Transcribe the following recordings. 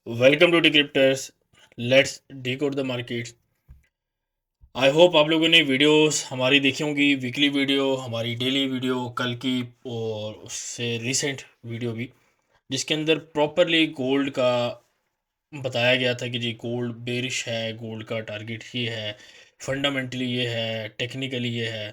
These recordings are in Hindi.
Welcome to Decryptors. Let's decode the markets. I hope आप लोगों ने वीडियोस हमारी देखी होंगी, वीकली वीडियो, हमारी डेली वीडियो कल की, और उससे रिसेंट वीडियो भी, जिसके अंदर प्रॉपरली गोल्ड का बताया गया था कि जी गोल्ड बेरिश है, गोल्ड का टारगेट ये है, फंडामेंटली ये है, टेक्निकली ये है।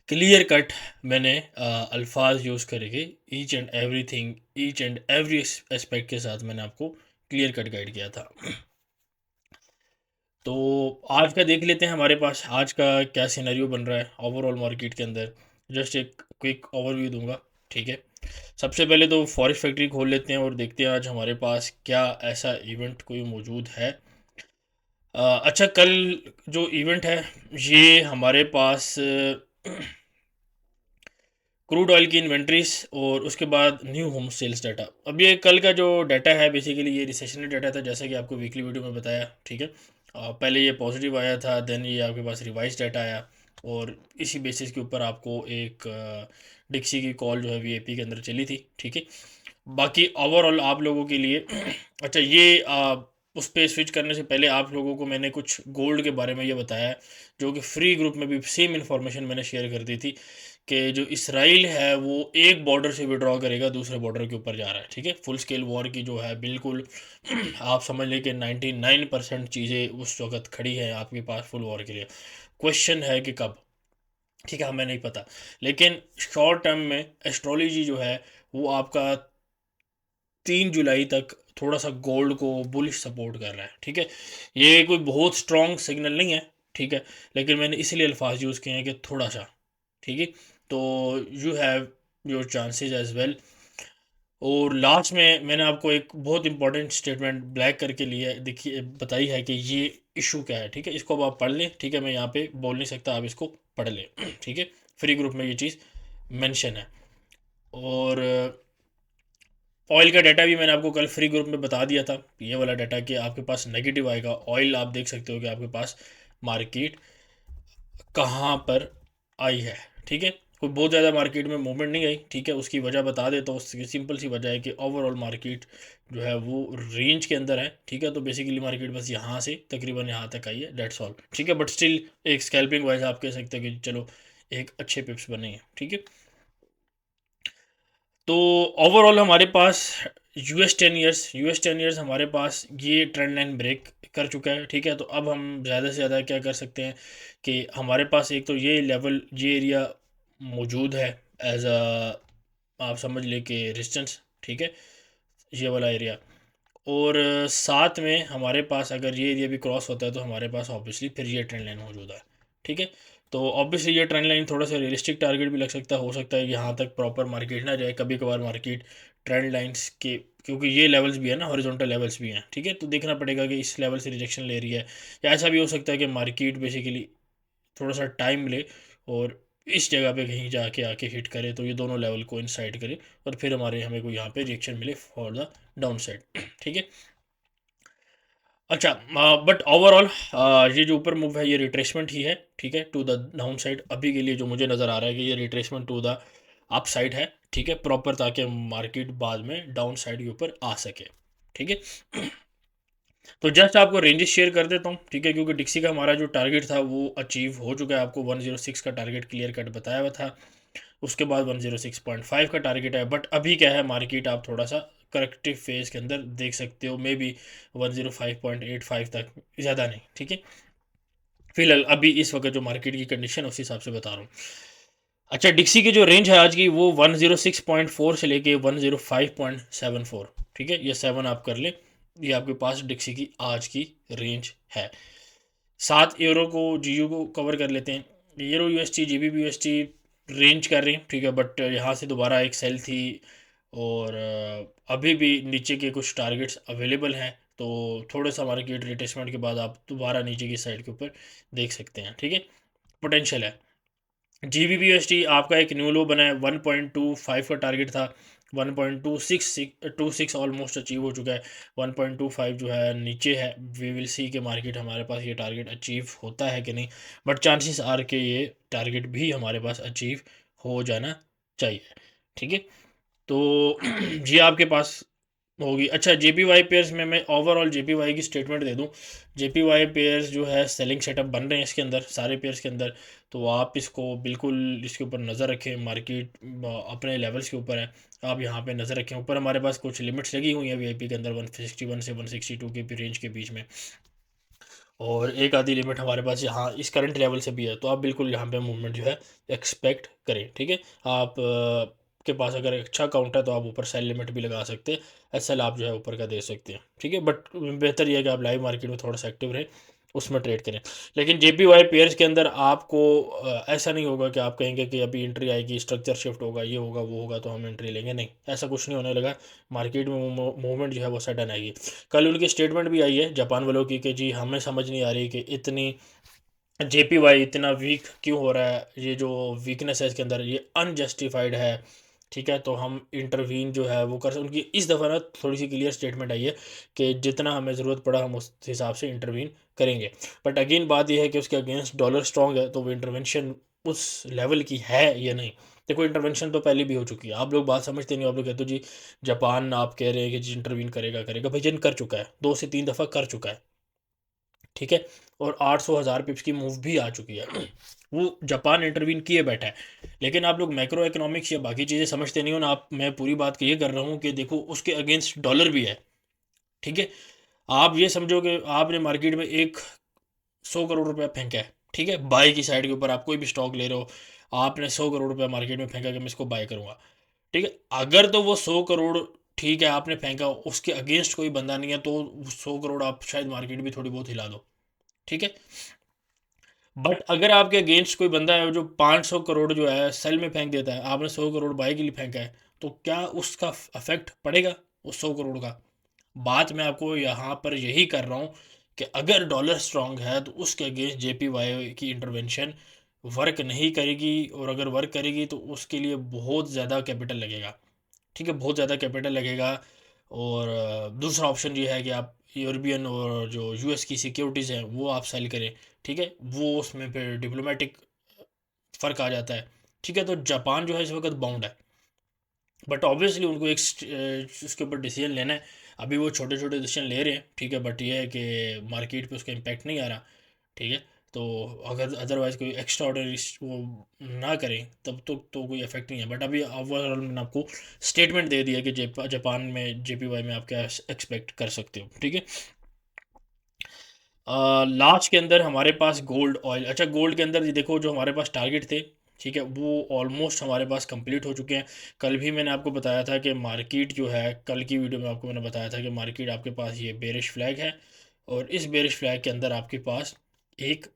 क्लियर कट मैंने अल्फाज यूज़ करके each and everything, each and every aspect के साथ मैंने आपको क्लियर कट गाइड किया था। तो आज का देख लेते हैं हमारे पास आज का क्या सिनेरियो बन रहा है ओवरऑल मार्केट के अंदर। जस्ट एक क्विक ओवरव्यू दूंगा, ठीक है। सबसे पहले तो फॉरेक्स फैक्ट्री खोल लेते हैं और देखते हैं आज हमारे पास क्या ऐसा इवेंट कोई मौजूद है। अच्छा, कल जो इवेंट है ये हमारे पास क्रूड ऑयल की इन्वेंट्रीज और उसके बाद न्यू होम सेल्स डाटा। अब ये कल का जो डाटा है बेसिकली ये रिसेशनरी डाटा था, जैसा कि आपको वीकली वीडियो में बताया, ठीक है। पहले ये पॉजिटिव आया था, देन ये आपके पास रिवाइज डाटा आया, और इसी बेसिस के ऊपर आपको एक डिक्सी की कॉल जो है वीएपी के अंदर चली थी, ठीक है। बाकी ओवरऑल आप लोगों के लिए अच्छा, ये उस पे स्विच करने से पहले आप लोगों को मैंने कुछ गोल्ड के बारे में ये बताया है, जो कि फ्री ग्रुप में भी सेम इन्फॉर्मेशन मैंने शेयर कर दी थी, कि जो इसराइल है वो एक बॉर्डर से विड्रॉ करेगा, दूसरे बॉर्डर के ऊपर जा रहा है, ठीक है। फुल स्केल वॉर की जो है बिल्कुल आप समझ लें कि 99% चीज़ें उस वक्त खड़ी हैं आपके पास फुल वॉर के लिए। क्वेश्चन है कि कब, ठीक है, हमें नहीं पता। लेकिन शॉर्ट टर्म में एस्ट्रोलॉजी जो है वो आपका 3 जुलाई तक थोड़ा सा गोल्ड को बुलिश सपोर्ट कर रहा है, ठीक है। ये कोई बहुत स्ट्रॉन्ग सिग्नल नहीं है, ठीक है, लेकिन मैंने इसलिए अल्फाज यूज़ किए हैं कि थोड़ा सा, ठीक है। तो you have your chances as well. और लास्ट में मैंने आपको एक बहुत इंपॉर्टेंट स्टेटमेंट ब्लैक करके लिया देखिए बताई है कि ये इशू क्या है, ठीक है। इसको अब आप पढ़ लें, ठीक है, मैं यहाँ पे बोल नहीं सकता, आप इसको पढ़ लें ठीक है। फ्री ग्रुप में ये चीज़ मेंशन है। और ऑयल का डाटा भी मैंने आपको कल फ्री ग्रुप में बता दिया था, ये वाला डाटा कि आपके पास नेगेटिव आएगा। ऑयल आप देख सकते हो कि आपके पास मार्केट कहाँ पर आई है, ठीक है। कोई बहुत ज़्यादा मार्केट में मूवमेंट नहीं आई, ठीक है। उसकी वजह बता दे तो उसकी सिंपल सी वजह है कि ओवरऑल मार्केट जो है वो रेंज के अंदर है, ठीक है। तो बेसिकली मार्केट बस यहाँ से तकरीबन यहाँ तक आई है, डेट्स ऑल, ठीक है। बट स्टिल एक स्कैल्पिंग वाइज आप कह सकते हैं कि चलो एक अच्छे पिप्स बने हैं, ठीक है। तो ओवरऑल हमारे पास यूएस 10 ईयर्स हमारे पास ये ट्रेंड लाइन ब्रेक कर चुका है, ठीक है। तो अब हम ज़्यादा से ज़्यादा क्या कर सकते हैं कि हमारे पास एक तो ये लेवल, ये एरिया मौजूद है एज अ, आप समझ ले कि रेजिस्टेंस, ठीक है, ये वाला एरिया। और साथ में हमारे पास अगर ये एरिया भी क्रॉस होता है तो हमारे पास ऑब्वियसली फिर ये ट्रेंड लाइन मौजूद है, ठीक है। तो ऑब्वियसली ये ट्रेंड लाइन थोड़ा सा रियलिस्टिक टारगेट भी लग सकता है, हो सकता है कि यहाँ तक प्रॉपर मार्केट ना जाए, कभी कभार मार्केट ट्रेंड लाइंस के, क्योंकि ये लेवल्स भी है ना, हॉरिजॉन्टल लेवल्स भी हैं, ठीक है। तो देखना पड़ेगा कि इस लेवल से रिजेक्शन ले रही है, या ऐसा भी हो सकता है कि मार्केट बेसिकली थोड़ा सा टाइम ले और इस जगह पे कहीं जाके आके हिट करे, तो ये दोनों लेवल को इंसाइड करे, और फिर हमें को यहाँ पे रिएक्शन मिले फॉर द डाउन साइड ठीक है। अच्छा, बट ओवरऑल ये जो ऊपर मूव है ये रिट्रेसमेंट ही है, ठीक है, टू द डाउन साइड अभी के लिए। जो मुझे नज़र आ रहा है कि ये retracement to the up side है, ठीक है, प्रॉपर, ताकि मार्केट बाद में डाउन साइड के ऊपर आ सके, ठीक है। तो जस्ट आपको रेंजेस शेयर कर देता हूँ, ठीक है, क्योंकि डिक्सी का हमारा जो टारगेट था वो अचीव हो चुका है। आपको 106 का टारगेट क्लियर कट बताया हुआ था, उसके बाद 106.5 का टारगेट है। बट अभी क्या है, मार्केट आप थोड़ा सा करेक्टिव फेज के अंदर देख सकते हो, मे बी 105.85 तक, ज़्यादा नहीं, ठीक है। फिलहाल अभी इस वक्त जो मार्केट की कंडीशन है उस हिसाब से बता रहा हूँ। अच्छा, डिक्सी की जो रेंज है आज की वो 106.4 से लेके 105.74, ठीक है, ये 7 आप कर लें। ये आपके पास डिक्सी की आज की रेंज है। 7 यूरो को, जीयू को कवर कर लेते हैं। Euro UST, GBP UST range कर रही हैं, ठीक है, बट यहाँ से दोबारा एक सेल थी, और अभी भी नीचे के कुछ टारगेट्स अवेलेबल हैं। तो थोड़ा सा मार्केट रिटेसमेंट के बाद आप दोबारा नीचे की साइड के ऊपर देख सकते हैं, ठीक है, पोटेंशियल है। जीबीपीएसटी आपका एक न्यू लो बना है, 1.25 का टारगेट था, 1.26 ऑलमोस्ट अचीव हो चुका है। 1.25 जो है नीचे है, वी विल सी के मार्केट हमारे पास ये टारगेट अचीव होता है कि नहीं, बट चांसेस आर के ये टारगेट भी हमारे पास अचीव हो जाना चाहिए, ठीक है। तो ये आपके पास होगी। अच्छा, जेपीवाई पेयर्स में मैं ओवरऑल जेपीवाई की स्टेटमेंट दे दूं। जेपीवाई पेयर्स जो है सेलिंग सेटअप बन रहे हैं इसके अंदर, सारे पेयर्स के अंदर। तो आप इसको बिल्कुल इसके ऊपर नज़र रखें, मार्केट अपने लेवल्स के ऊपर है, आप यहाँ पे नज़र रखें। ऊपर हमारे पास कुछ लिमिट्स लगी हुई हैं वीआईपी के अंदर 161 से 162 के रेंज के बीच में, और एक आधी लिमिट हमारे पास यहाँ इस करंट लेवल से भी है। तो आप बिल्कुल यहाँ पे मूवमेंट जो है एक्सपेक्ट करें, ठीक है। आप के पास अगर अच्छा अकाउंट है तो आप ऊपर सेल लिमिट भी लगा सकते हैं, एसएल आप जो है ऊपर का दे सकते हैं, ठीक है। बट बेहतर यह है कि आप लाइव मार्केट में थोड़ा सा एक्टिव रहें, उसमें ट्रेड करें। लेकिन जेपीवाई पेयर्स के अंदर आपको ऐसा नहीं होगा कि आप कहेंगे कि अभी एंट्री आएगी, स्ट्रक्चर शिफ्ट होगा, ये होगा वो होगा तो हम एंट्री लेंगे, नहीं, ऐसा कुछ नहीं होने लगा। मार्केट में मूवमेंट जो है वो सडन आएगी। कल उनकी स्टेटमेंट भी आई है जापान वालों की कि जी हमें समझ नहीं आ रही कि इतनी जेपीवाई इतना वीक क्यों हो रहा है, ये जो वीकनेस है इसके अंदर ये अनजस्टिफाइड है, ठीक है। तो हम इंटरवीन जो है वो कर, उनकी इस दफ़ा ना थोड़ी सी क्लियर स्टेटमेंट आई है कि जितना हमें ज़रूरत पड़ा हम उस हिसाब से इंटरवीन करेंगे। बट अगेन बात यह है कि उसके अगेंस्ट डॉलर स्ट्रॉन्ग है, तो वो इंटरवेंशन उस लेवल की है या नहीं। देखो, इंटरवेंशन तो पहले भी हो चुकी है, आप लोग बात समझते नहीं हो, आप लोग कहते हो जी जापान आप कह रहे हैं कि जी इंटरवीन करेगा करेगा, भाई जिन कर चुका है, 2 से 3 दफ़ा कर चुका है, ठीक है। और 800 हज़ार पिप्स की मूव भी आ चुकी है। वो जापान इंटरवीन किए बैठा है। लेकिन आप लोग मैक्रो इकोनॉमिक्स या बाकी चीज़ें समझते नहीं हो ना। आप, मैं पूरी बात ये कर रहा हूँ कि देखो उसके अगेंस्ट डॉलर भी है, ठीक है। आप ये समझो कि आपने मार्केट में एक 100 करोड़ रुपया फेंका है, ठीक है, बाय की साइड के ऊपर आप कोई भी स्टॉक ले रहे हो, आपने 100 करोड़ रुपया मार्केट में फेंका कि मैं इसको बाय करूंगा, ठीक है। अगर तो वो 100 करोड़, ठीक है, आपने फेंका, उसके अगेंस्ट कोई बंदा नहीं है, तो 100 करोड़ आप शायद मार्केट भी थोड़ी बहुत हिला दो, ठीक है। बट अगर आपके अगेंस्ट कोई बंदा है जो 500 करोड़ जो है सेल में फेंक देता है, आपने 100 करोड़ बाई के लिए फेंका है, तो क्या उसका अफेक्ट पड़ेगा उस 100 करोड़ का? बात मैं आपको यहाँ पर यही कर रहा हूँ कि अगर डॉलर स्ट्रांग है तो उसके अगेंस्ट जेपीवाई की इंटरवेंशन वर्क नहीं करेगी, और अगर वर्क करेगी तो उसके लिए बहुत ज़्यादा कैपिटल लगेगा, ठीक है, बहुत ज़्यादा कैपिटल लगेगा। और दूसरा ऑप्शन ये है कि आप यूरोपियन और जो यूएस की सिक्योरिटीज़ हैं वो आप सेल करें, ठीक है। वो उसमें फिर डिप्लोमेटिक फ़र्क आ जाता है, ठीक है। तो जापान जो है इस वक्त बाउंड है, बट ऑब्वियसली उनको एक उसके ऊपर डिसीजन लेना है। अभी वो छोटे छोटे डिसीजन ले रहे हैं, ठीक है, बट ये है कि मार्केट पे उसका इम्पैक्ट नहीं आ रहा, ठीक है। तो अगर अदरवाइज कोई एक्स्ट्रा ऑर्डर वो ना करें तब तो कोई इफेक्ट नहीं है। बट अभी ओवरऑल मैंने आपको स्टेटमेंट दे दिया कि जापान में जेपीवाई में आप क्या एक्सपेक्ट कर सकते हो, ठीक है। लास्ट के अंदर हमारे पास गोल्ड ऑयल। अच्छा, गोल्ड के अंदर ये देखो जो हमारे पास टारगेट थे, ठीक है, वो ऑलमोस्ट हमारे पास कंप्लीट हो चुके हैं। कल भी मैंने आपको बताया था कि मार्केट जो है, कल की वीडियो में आपको मैंने बताया था कि मार्केट आपके पास ये बेरिश फ्लैग है, और इस बेरिश फ्लैग के अंदर आपके पास एक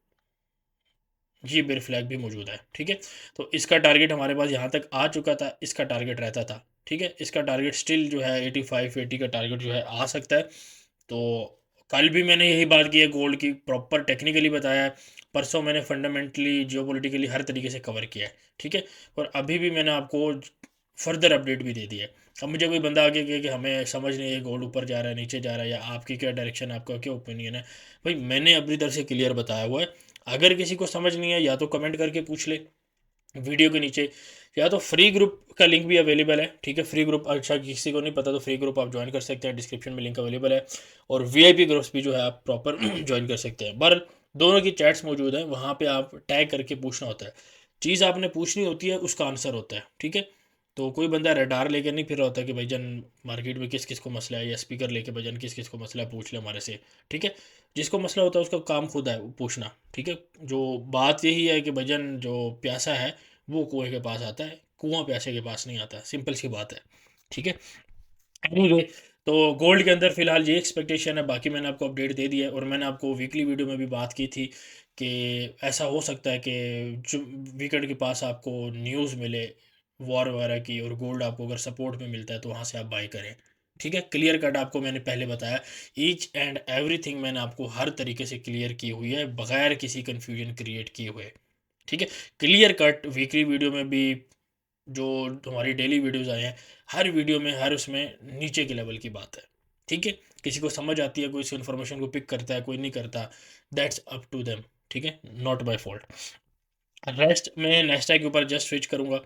ये बेर फ्लैग भी मौजूद है, ठीक है। तो इसका टारगेट हमारे पास यहाँ तक आ चुका था, इसका टारगेट रहता था, ठीक है। इसका टारगेट स्टिल जो है 85-80 का टारगेट जो है आ सकता है। तो कल भी मैंने यही बात की है, गोल्ड की प्रॉपर टेक्निकली बताया है। परसों मैंने फंडामेंटली जियोपॉलिटिकली हर तरीके से कवर किया है, ठीक है। और अभी भी मैंने आपको फर्दर अपडेट भी दे दी है। अब मुझे कोई बंदा आगे कहे कि हमें समझ नहीं है गोल्ड ऊपर जा रहा है नीचे जा रहा है, या आपकी क्या डायरेक्शन, आपका क्या ओपिनियन है, भाई मैंने अपनी तरफ से क्लियर बताया हुआ है। अगर किसी को समझ नहीं है या तो कमेंट करके पूछ ले वीडियो के नीचे, या तो फ्री ग्रुप का लिंक भी अवेलेबल है, ठीक है। फ्री ग्रुप, अच्छा किसी को नहीं पता तो फ्री ग्रुप आप ज्वाइन कर सकते हैं, डिस्क्रिप्शन में लिंक अवेलेबल है। और वीआईपी ग्रुप्स भी जो है आप प्रॉपर ज्वाइन कर सकते हैं। पर दोनों की चैट्स मौजूद हैं, वहाँ पे आप टैग करके पूछना होता है, चीज़ आपने पूछनी होती है, उसका आंसर होता है, ठीक है। तो कोई बंदा रडार लेकर नहीं फिर रहा होता कि भाईजान मार्केट में किस किस को मसला है, या स्पीकर लेके भाईजान किस किस को मसला है पूछ ले हमारे से, ठीक है। जिसको मसला होता है उसका काम खुद है वो पूछना, ठीक है। जो बात यही है कि भाईजान जो प्यासा है वो कुएं के पास आता है, कुआं प्यासे के पास नहीं आता, सिंपल सी बात है, ठीक है। एनीवे, तो गोल्ड के अंदर फिलहाल ये एक्सपेक्टेशन है, बाकी मैंने आपको अपडेट दे दिया है। और मैंने आपको वीकली वीडियो में भी बात की थी कि ऐसा हो सकता है कि जो वीकेंड के पास आपको न्यूज़ मिले वॉर वगैरह की, और गोल्ड आपको अगर सपोर्ट में मिलता है तो वहाँ से आप बाई करें, ठीक है। क्लियर कट आपको मैंने पहले बताया, ईच एंड एवरीथिंग मैंने आपको हर तरीके से क्लियर की हुई है, बगैर किसी कन्फ्यूजन क्रिएट किए हुए, ठीक है। क्लियर कट वीकली वीडियो में भी, जो हमारी डेली वीडियोस आए हैं, हर वीडियो में हर उसमें नीचे के लेवल की बात है, ठीक है। किसी को समझ आती है, कोई इस इन्फॉर्मेशन को पिक करता है, कोई नहीं करता, दैट्स अप टू देम, ठीक है, नॉट माई फॉल्ट। रेस्ट में नेस्टा के ऊपर जस्ट स्विच करूंगा।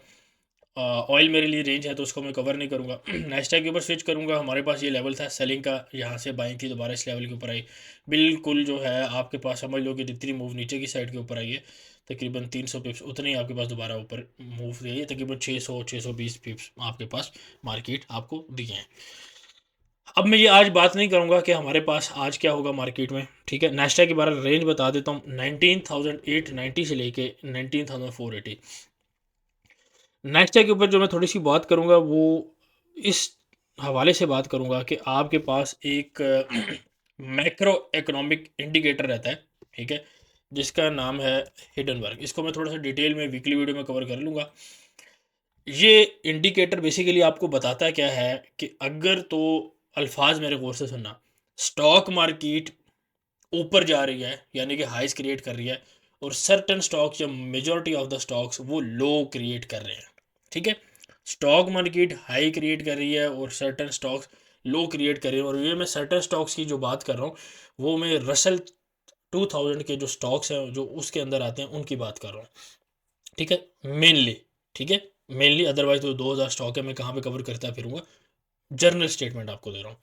ऑयल मेरे लिए रेंज है तो उसको मैं कवर नहीं करूँगा। नैस्डैक के ऊपर स्विच करूँगा, हमारे पास ये लेवल था सेलिंग का, यहाँ से बाइंग थी, दोबारा इस लेवल के ऊपर आई। बिल्कुल जो है आपके पास समझ लो कि जितनी मूव नीचे की साइड के ऊपर आई है, तकरीबन 300 पिप्स उतने ही आपके पास दोबारा ऊपर मूव गई है, तकरीबन 600-620 पिप्स आपके पास मार्केट आपको दिए हैं। अब मैं ये आज बात नहीं करूंगा कि हमारे पास आज क्या होगा मार्केट में, ठीक है। नाश्ता के बारे में रेंज बता देता हूँ, 19,890 से लेके 19,480। नाश्ता के ऊपर जो मैं थोड़ी सी बात करूंगा वो इस हवाले से बात करूंगा कि आपके पास एक मैक्रो इकोनॉमिक इंडिकेटर रहता है, ठीक है, जिसका नाम है हिडनबर्ग। इसको मैं थोड़ा सा डिटेल में वीकली वीडियो में कवर कर लूँगा। ये इंडिकेटर बेसिकली आपको बताता क्या है कि अगर तो अल्फाज मेरे गौर से सुनना, स्टॉक मार्केट ऊपर जा रही है यानी कि हाइस क्रिएट कर रही है, और सर्टन स्टॉक्स या मेजॉरिटी ऑफ द स्टॉक्स वो लो क्रिएट कर रहे हैं, ठीक है। स्टॉक मार्केट हाई क्रिएट कर रही है और सर्टन स्टॉक्स लो क्रिएट कर रहे हैं, और ये मैं सर्टन स्टॉक्स की जो बात कर रहा हूँ वो मैं रसल 2000 के जो स्टॉक्स हैं जो उसके अंदर आते हैं उनकी बात कर रहा हूँ, ठीक है, मेनली, ठीक है, मेनली। अदरवाइज तो 2000 स्टॉक है, मैं कहाँ पे कवर करता फिरूंगा, जर्नल स्टेटमेंट आपको दे रहा हूँ।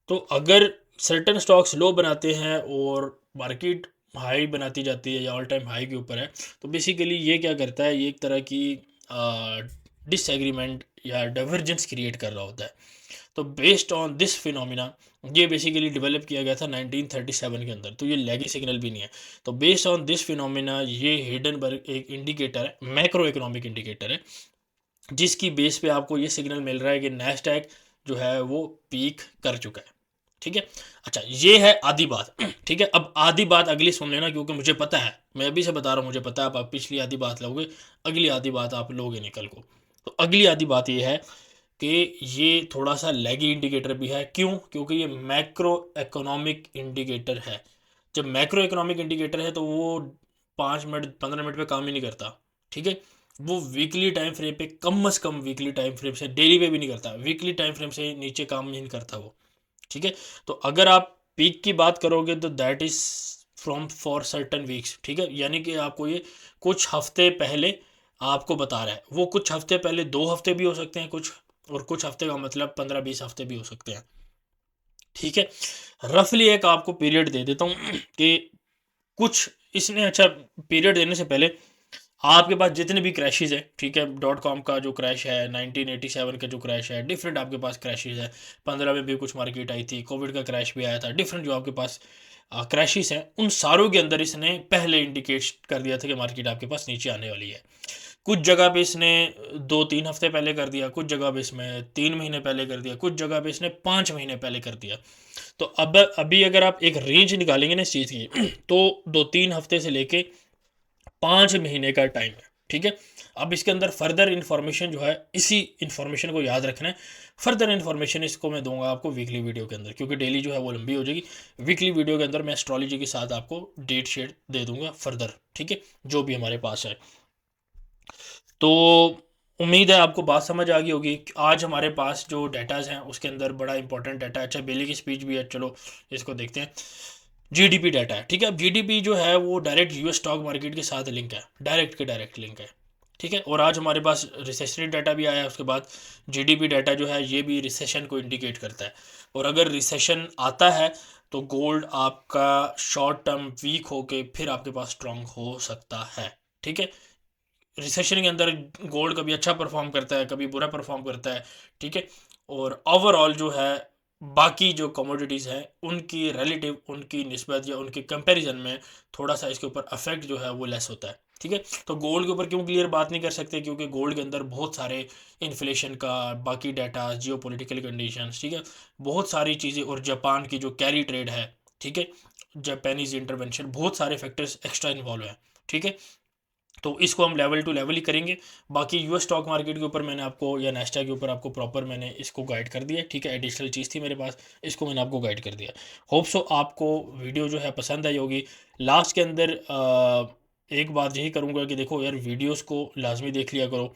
तो अगर सर्टन स्टॉक्स लो बनाते हैं और मार्केट हाई बनाती जाती है या ऑल टाइम हाई के ऊपर है, तो बेसिकली ये क्या करता है, ये एक तरह की डिसएग्रीमेंट या डाइवर्जेंस क्रिएट कर रहा होता है। तो बेस्ड ऑन दिस फिनोमिना, ये बेसिकली डेवलप किया गया था 1937 के अंदर, तो ये लेगी सिग्नल भी नहीं है। तो बेस्ड ऑन दिस फिनोमिना ये हिडनबर्ग एक इंडिकेटर है, मैक्रो इकोनॉमिक इंडिकेटर है, जिसकी बेस पे आपको ये सिग्नल मिल रहा है कि नैस्डैक जो है वो पीक कर चुका है, ठीक है। अच्छा, ये है आधी बात, ठीक है। अब आधी बात अगली सुन लेना, क्योंकि मुझे पता है, मैं अभी से बता रहा हूँ, मुझे पता है आप पिछली आधी बात लोगे, अगली आधी बात आप लोगे निकल को। तो अगली आधी बात ये है कि ये थोड़ा सा लैगी इंडिकेटर भी है। क्यों? क्योंकि ये मैक्रो इकोनॉमिक इंडिकेटर है। जब मैक्रो इकोनॉमिक इंडिकेटर है तो वो 5 मिनट 15 मिनट पे काम ही नहीं करता, ठीक है। वो वीकली टाइम फ्रेम पे, कम से कम वीकली टाइम फ्रेम से, डेली पे भी नहीं करता, वीकली टाइम फ्रेम से नीचे काम नहीं करता वो, ठीक है। तो अगर आप पीक की बात करोगे तो that is from for certain weeks, ठीक है, यानी कि आपको ये कुछ हफ्ते पहले आपको बता रहा है। वो कुछ हफ्ते पहले 2 हफ्ते भी हो सकते हैं कुछ, और कुछ हफ्ते का मतलब 15-20 हफ्ते भी हो सकते हैं, ठीक है। रफली एक आपको पीरियड दे देता हूँ कि कुछ इसने, अच्छा, पीरियड देने से पहले आपके पास जितने भी क्रैशेज है, ठीक है, .com का जो क्रैश है, 1987 का जो क्रैश है, डिफरेंट आपके पास क्रैशेज है, 15 में भी कुछ मार्केट आई थी, कोविड का क्रैश भी आया था, डिफरेंट जो आपके पास क्रैशेज हैं, उन सारों के अंदर इसने पहले इंडिकेट कर दिया था कि मार्केट आपके पास नीचे आने वाली है। कुछ जगह पे इसने 2-3 हफ्ते पहले कर दिया, कुछ जगह पे इसमें 3 महीने पहले कर दिया, कुछ जगह पे इसने 5 महीने पहले कर दिया। तो अब अभी अगर आप एक रेंज निकालेंगे ना इस चीज़ की, तो 2-3 हफ्ते से लेके 5 महीने का टाइम है, ठीक है। अब इसके अंदर फर्दर इन्फॉर्मेशन जो है, इसी इन्फॉर्मेशन को याद रखना है। फर्दर इन्फॉर्मेशन इसको मैं दूंगा आपको वीकली वीडियो के अंदर, क्योंकि डेली जो है वो लंबी हो जाएगी। वीकली वीडियो के अंदर मैं एस्ट्रोलॉजी के साथ आपको डेट शेट दे दूंगा फर्दर, ठीक है, जो भी हमारे पास है। तो उम्मीद है आपको बात समझ आ गई होगी। आज हमारे पास जो डेटाज हैं उसके अंदर बड़ा इंपॉर्टेंट डाटा है। अच्छा, बेली की स्पीच भी है, चलो इसको देखते हैं। जीडीपी डाटा है, ठीक है। अब जीडीपी जो है वो डायरेक्ट यूएस स्टॉक मार्केट के साथ लिंक है, डायरेक्ट के डायरेक्ट लिंक है, ठीक है। और आज हमारे पास रिसेशनरी डाटा भी आया है, उसके बाद जीडीपी डाटा जो है ये भी रिसेशन को इंडिकेट करता है। और अगर रिसेशन आता है तो गोल्ड आपका शॉर्ट टर्म वीक होके फिर आपके पास स्ट्रांग हो सकता है, ठीक है। रिसेशन के अंदर गोल्ड कभी अच्छा परफॉर्म करता है, कभी बुरा परफॉर्म करता है, ठीक है। और ओवरऑल जो है बाकी जो कमोडिटीज़ हैं उनकी रिलेटिव, उनकी निस्बत या उनके कंपैरिजन में थोड़ा सा इसके ऊपर अफेक्ट जो है वो लेस होता है, ठीक है। तो गोल्ड के ऊपर क्यों क्लियर बात नहीं कर सकते, क्योंकि गोल्ड के अंदर बहुत सारे इन्फ्लेशन का, बाकी डाटा, जियो पोलिटिकल कंडीशंस, ठीक है, बहुत सारी चीज़ें, और जापान की जो कैरी ट्रेड है, ठीक है, जापानीज इंटरवेंशन, बहुत सारे फैक्टर्स एक्स्ट्रा इन्वॉल्व हैं, ठीक है। तो इसको हम लेवल टू लेवल ही करेंगे। बाकी यूएस स्टॉक मार्केट के ऊपर मैंने आपको, या नेस्टा के ऊपर आपको प्रॉपर मैंने इसको गाइड कर दिया, ठीक है। एडिशनल चीज़ थी मेरे पास, इसको मैंने आपको गाइड कर दिया। होप सो आपको वीडियो जो है पसंद आई होगी। लास्ट के अंदर एक बात यही करूँगा कि देखो यार, वीडियोस को लाजमी देख लिया करो,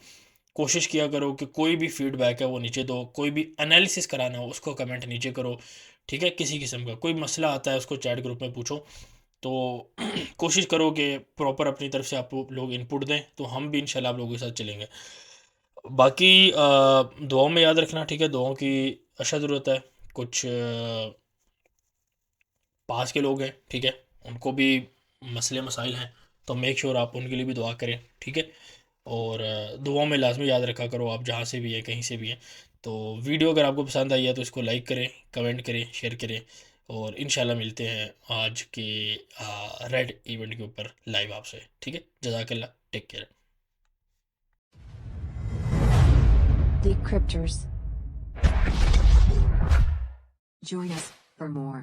कोशिश किया करो कि कोई भी फीडबैक है वो नीचे दो, कोई भी एनालिसिस कराना हो उसको कमेंट नीचे करो, ठीक है। किसी किस्म का कोई मसला आता है उसको चैट ग्रुप में पूछो। तो कोशिश करो कि प्रॉपर अपनी तरफ से आप लोग इनपुट दें, तो हम भी इंशाल्लाह आप लोगों के साथ चलेंगे। बाकी दुआओं में याद रखना, ठीक है, दुआओं की अशद ज़रूरत है। कुछ पास के लोग हैं, ठीक है, उनको भी मसले मसाइल हैं, तो मेक श्योर आप उनके लिए भी दुआ करें, ठीक है। और दुआओं में लाजमी याद रखा करो, आप जहाँ से भी हैं, कहीं से भी हैं। तो वीडियो अगर आपको पसंद आई है तो इसको लाइक करें, कमेंट करें, शेयर करें, और इंशाल्लाह मिलते हैं आज के रेड इवेंट के ऊपर लाइव आपसे, ठीक है। जज़ाकल्लाह, take care. Decryptors. Join us for more.